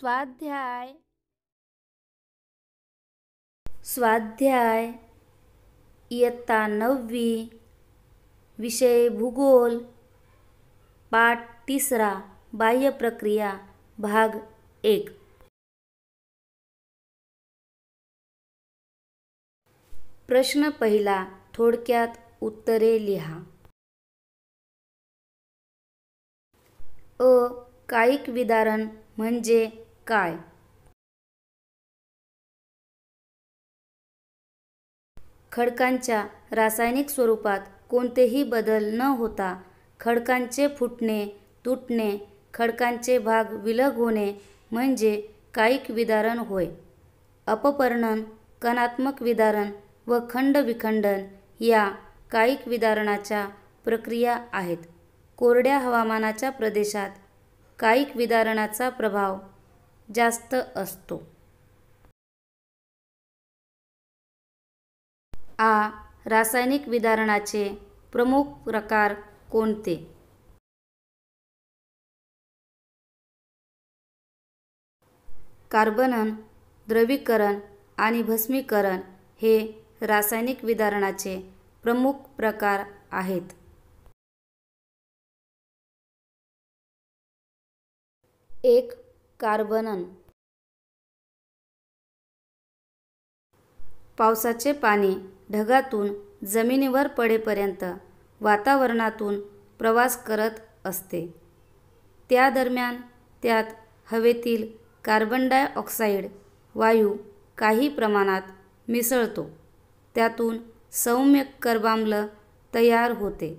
स्वाध्याय स्वाध्याय इयत्ता 9वी विषय भूगोल पाठ 3 बाह्य प्रक्रिया भाग 1। प्रश्न पहिला, थोडक्यात उत्तरे लिहा। कायिक विदारण म्हणजे काय? खडकांच्या रासायनिक स्वरूपात कोणतेही बदल न होता खडकांचे फुटणे, तुटणे, खडकांचे भाग विलग होणे म्हणजे कायिक विदारण होय। अपपर्णन, कणात्मक विदारण व खंड विखंडन या कायिक विदारणाच्या प्रक्रिया आहेत। कोरड्या हवामानाच्या प्रदेशात कायिक विदारणाचा प्रभाव जास्त असतो। रासायनिक विदारणाचे प्रमुख प्रकार कोणते? कार्बनन, द्रवीकरण आणि भस्मीकरण हे रासायनिक विदारणाचे प्रमुख प्रकार आहेत। एक, कार्बनन। पावसाचे पाणी ढगातून जमिनीवर पडेपर्यंत वातावरणातून प्रवास करत असते। त्या दरम्यान त्यात हवेतील कार्बन डाय ऑक्साईड वायू काही प्रमाणात मिसळतो। त्यातून सौम्य कर्बाम्ल तयार होते।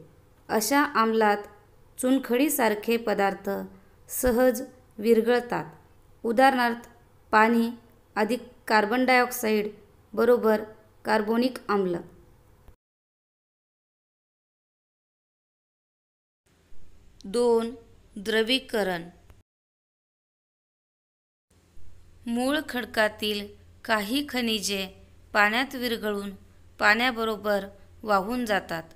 अशा आम्लात चुनखडीसारखे पदार्थ सहज विरघळतात। उदाहरणार्थ पाणी अधिक कार्बन डाय ऑक्साईड बरोबर कार्बोनिक आम्ल। 2. द्रवीकरण। मूळ खडकातील काही खनिजे पाण्यात विरघळून पाण्याबरोबर वाहून जातात।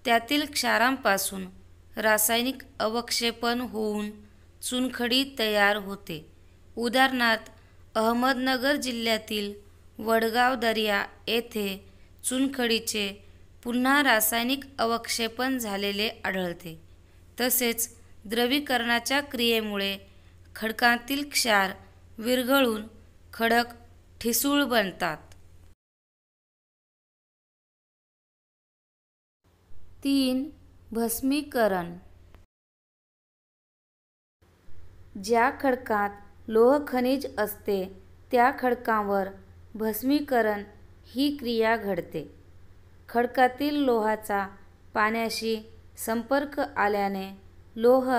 त्यातील क्षारांपासून रासायनिक अवक्षेपण होऊन चुनखडी तयार होते। उदाहरणार्थ अहमदनगर जिल्ह्यातील वडगाव दर्या येथे चुनखडीचे पुन्हा रासायनिक अवक्षेपण झालेले आढळते। तसेच द्रवीकरणाच्या क्रियेमुळे खडकातील क्षार विरघळून खडक ठिसूळ बनतात। 3. भस्मीकरण। ज्या खडकात लोह खनिज असते त्या खडकांवर भस्मीकरण ही क्रिया घडते। खडकातील लोहाचा पाण्याशी संपर्क आल्याने लोह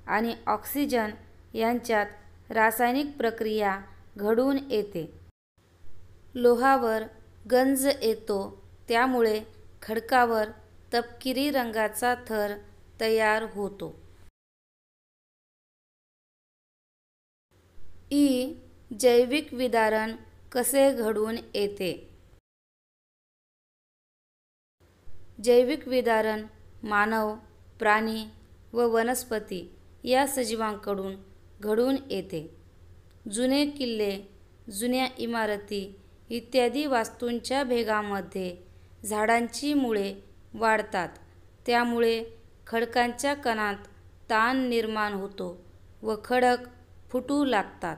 आणि ऑक्सिजन यांच्यात रासायनिक प्रक्रिया घडून येते। लोहावर गंज येतो, त्यामुळे खडकावर तपकिरी रंगाचा थर तयार होतो। जैविक विदारण कसे घडून येते? जैविक विदारण मानव, प्राणी व वनस्पती या सजीवांकडून घडून येते। जुने किल्ले, जुन्या इमारती इत्यादी वास्तूंच्या भेगामध्ये झाडांची मुळे वाढतात। त्यामुळे खडकांच्या कणांत ताण निर्माण होतो व खडक फुटू लागतात।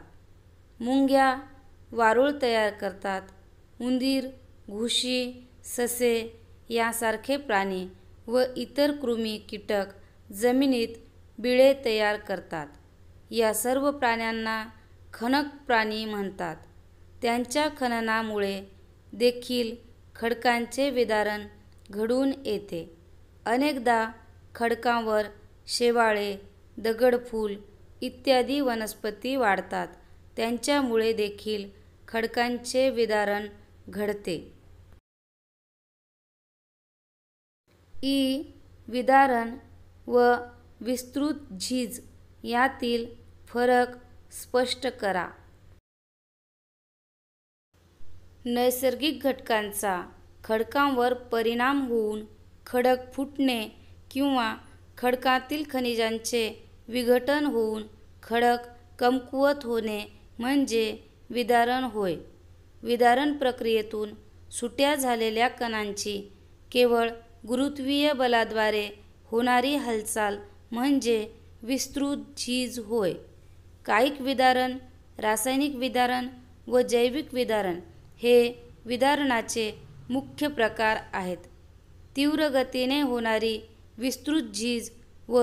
मुंग्या वारूळ तयार करतात। उंदीर, घुशी, ससे यांसारखे प्राणी व इतर कृमी, कीटक जमिनीत बिळे तयार करतात। या सर्व प्राण्यांना खणक प्राणी म्हणतात। त्यांच्या खननामुळे देखील खडकांचे विदारण घडून येते। अनेकदा खडकांवर शेवाळे, दगडफूल इत्यादी वनस्पती वाढतात, त्यांच्यामुळे देखील खडकांचे विदारण घडते। विदारण व विस्तृत झीज यातील फरक स्पष्ट करा। नैसर्गिक घटकांचा खडकांवर परिणाम होऊन खडक फुटणे किंवा खडकातील खनिजांचे विघटन होऊन खडक कमकुवत होणे म्हणजे विदारण होय. विदारण प्रक्रियेतून सुट्या झालेल्या कणांची केवळ गुरुत्वीय बलाद्वारे होणारी हालचाल म्हणजे विस्तृत झीज होय. कायिक विदारण, रासायनिक विदारण व जैविक विदारण हे विदारणाचे मुख्य प्रकार आहेत. तीव्र गतीने होणारी विस्तृत झीज व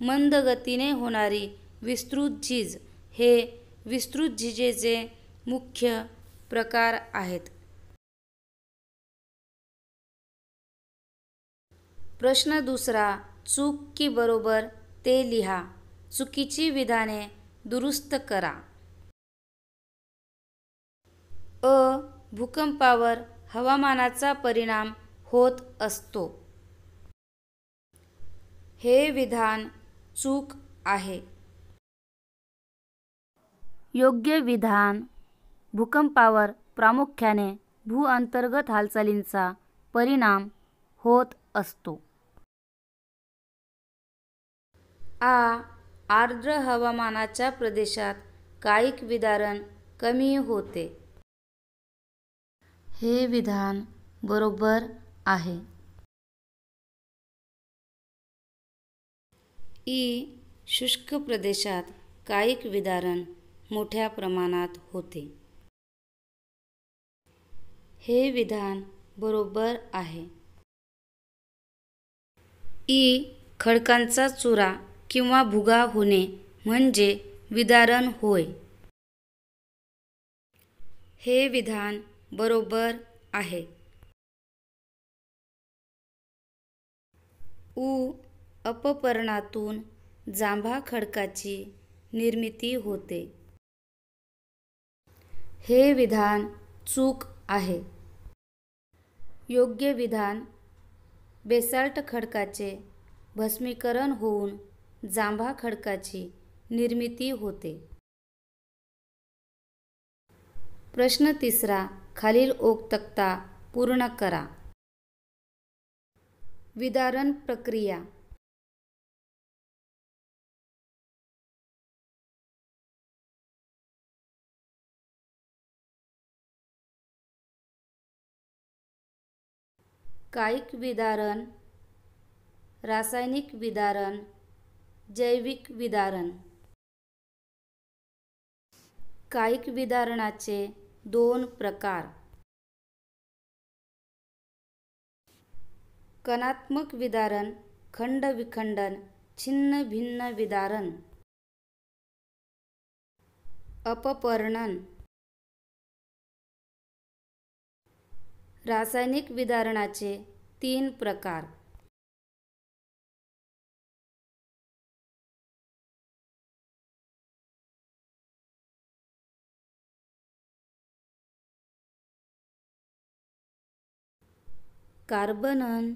मंद गतीने होणारी विस्तृत झीज हे विस्तृत झीजेचे मुख्य प्रकार आहेत. प्रश्न दुसरा. चूक की बरोबर ते लिहा. चुकीची विधाने दुरुस्त करा. अ. भूकंपावर हवामानाचा परिणाम होत असतो. हे विधान चूक आहे. योग्य विधान. भूकंपावर प्रामुख्याने भूअंतर्गत हालचालींचा परिणाम होत असतो. आ. आर्द्र हवामानाच्या प्रदेशात कायिक विदारण कमी होते. हे विधान बरोबर आहे. ई. शुष्क प्रदेशात कायिक विदारण मोठ्या प्रमाणात होते. हे विधान बरोबर आहे. ई. खडकांचा चुरा किंवा भुगा होणे म्हणजे विदारण होय. हे विधान बरोबर आहे. उ. अपपर्णातून जांभा खडकाची निर्मिती होते. हे विधान चूक आहे. योग्य विधान. बेसाल्ट खडकाचे भस्मीकरण होऊन जांभा खडकाची निर्मिती होते. प्रश्न तिसरा. खालील ओक तक्ता पूर्ण करा. विदारण प्रक्रिया. कायिक विदारण, रासायनिक विदारण, जैविक विदारण. कायिक विदारणाचे दोन प्रकार. कणात्मक विदारण, खंड विखंडन, छिन्न भिन्न विदारण. अपपर्णन. रासायनिक विदारणाचे तीन प्रकार. कार्बनन,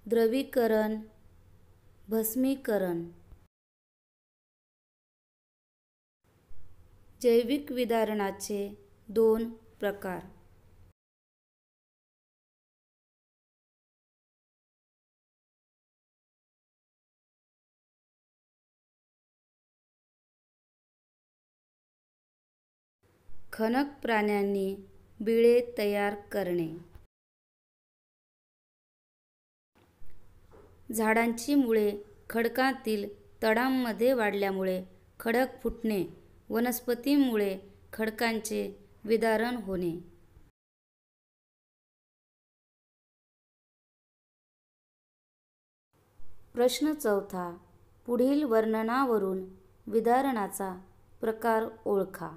द्रवीकरण, भस्मीकरण. जैविक विदारणाचे दोन प्रकार. खनक प्राण्यांनी बिळे तयार करणे. झाडांची मुळे खडकातील तडांमध्ये वाढल्यामुळे खडक फुटणे. वनस्पतींमुळे खडकांचे विदारण होणे. प्रश्न चौथा. पुढील वर्णनावरून विदारणाचा प्रकार ओळखा.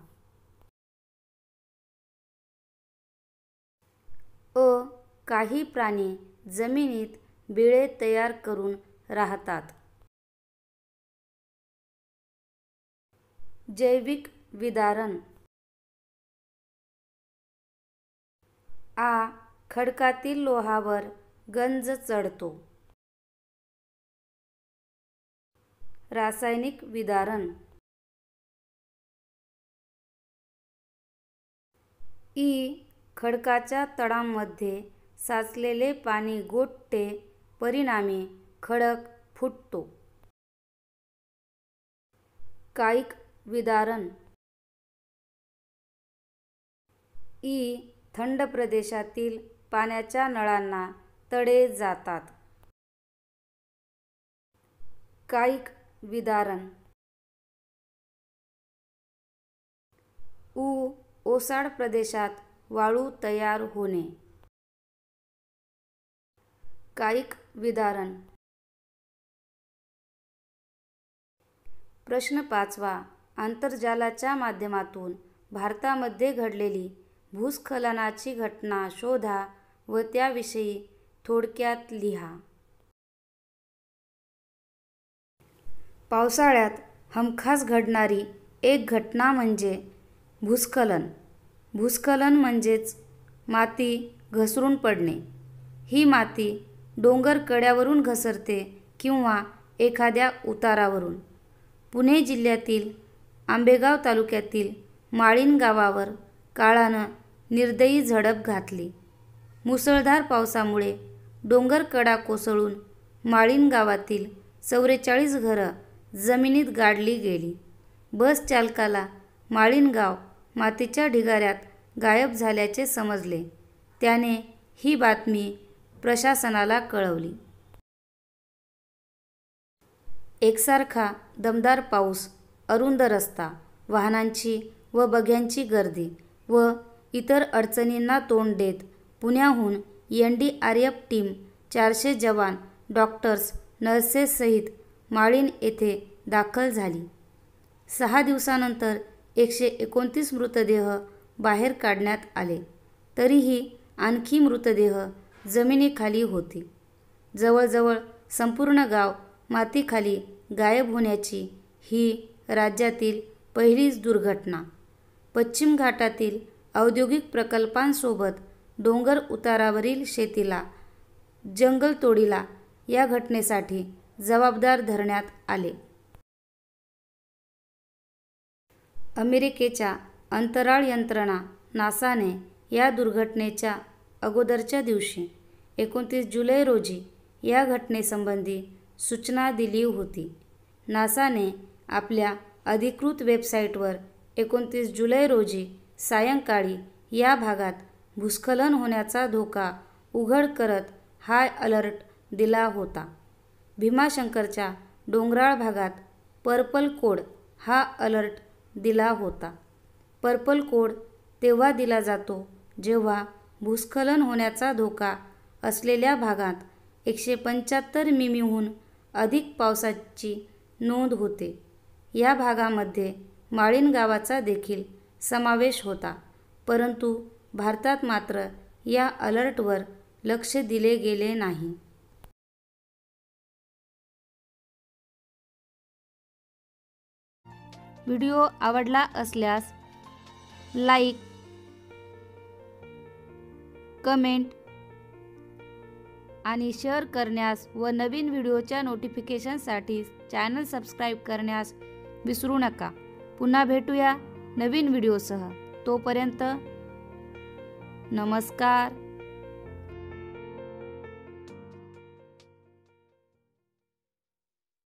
अ. काही प्राणी जमिनीत बिळे तयार करून राहतात. जैविक विदारण. आ. खडकातील लोहावर गंज चढतो. रासायनिक विदारण. ई. खडकाच्या तडांमध्ये साचलेले पाणी गोठते, परिणामी खडक फुटतो. कायिक विदारण. ई. थंड प्रदेशातील पाण्याच्या नळांना तडे जातात. कायिक विदारण. उ. ओसाड प्रदेशात वाळू तयार होणे. कायिक विदारण. प्रश्न 5वा. आंतरजालाच्या माध्यमातून भारतामध्ये घडलेली भूस्खलनाची घटना शोधा व त्याविषयी थोडक्यात लिहा. पावसाळ्यात हमखास घडणारी एक घटना म्हणजे भूस्खलन. भूस्खलन म्हणजेच माती घसरून पडणे. ही माती डोंगर कड्यावरून घसरते किंवा एखाद्या उतारावरून. पुणे जिल्ह्यातील आंबेगाव तालुक्यातील माळीण गावावर काळानं निर्दयी झडप घातली. मुसळधार पावसामुळे डोंगरकडा कोसळून माळीण गावातील 44 घरं जमिनीत गाडली गेली. बस चालकाला माळीण गाव मातीच्या ढिगाऱ्यात गायब झाल्याचे समजले. त्याने ही बातमी प्रशासनाला कळवली. एकसारखा दमदार पाऊस, अरुंद रस्ता, वाहनांची व बग्यांची गर्दी व इतर अडचणींना तोंड देत पुण्याहून NDRF टीम 400 जवान, डॉक्टर्स, नर्सेससहित माळीण येथे दाखल झाली. 6 दिवसानंतर 129 मृतदेह बाहेर काढण्यात आले. तरीही आणखी मृतदेह जमिनीखाली होते. जवळजवळ संपूर्ण गाव मातीखाली गायब होण्याची ही राज्यातील पहिलीच दुर्घटना. पश्चिम घाटातील औद्योगिक प्रकल्पांसोबत डोंगर उतारावरील शेतीला, जंगलतोडीला या घटनेसाठी जबाबदार धरण्यात आले. अमेरिकेच्या अंतराळ यंत्रणा नासाने या दुर्घटनेच्या अगोदरच्या दिवशी 29 जुलै रोजी या घटनेसंबंधी सूचना दिली होती. नासाने आपल्या अधिकृत वेबसाईटवर 29 जुलै रोजी सायंकाळी या भागात भूस्खलन होण्याचा धोका उघड करत हाय अलर्ट दिला होता. भीमाशंकरच्या डोंगराळ भागात पर्पल कोड हा अलर्ट दिला होता. पर्पल कोड तेव्हा दिला जातो जेव्हा भूस्खलन होण्याचा धोका असलेल्या भागात 175 मिमीहून अधिक पावसाची नोंद होते. या भागामध्ये माळीण गावाचा देखील समावेश होता. परंतु भारतात मात्र या अलर्टवर लक्ष दिले गेले नाही. व्हिडिओ आवडला असल्यास लाईक, कमेंट आणि शेअर करण्यास व नवीन व्हिडिओच्या नोटिफिकेशनसाठी चॅनल सबस्क्राईब करण्यास विसरू नका. पुन्हा भेटूया नवीन व्हिडिओसह. तोपर्यंत नमस्कार.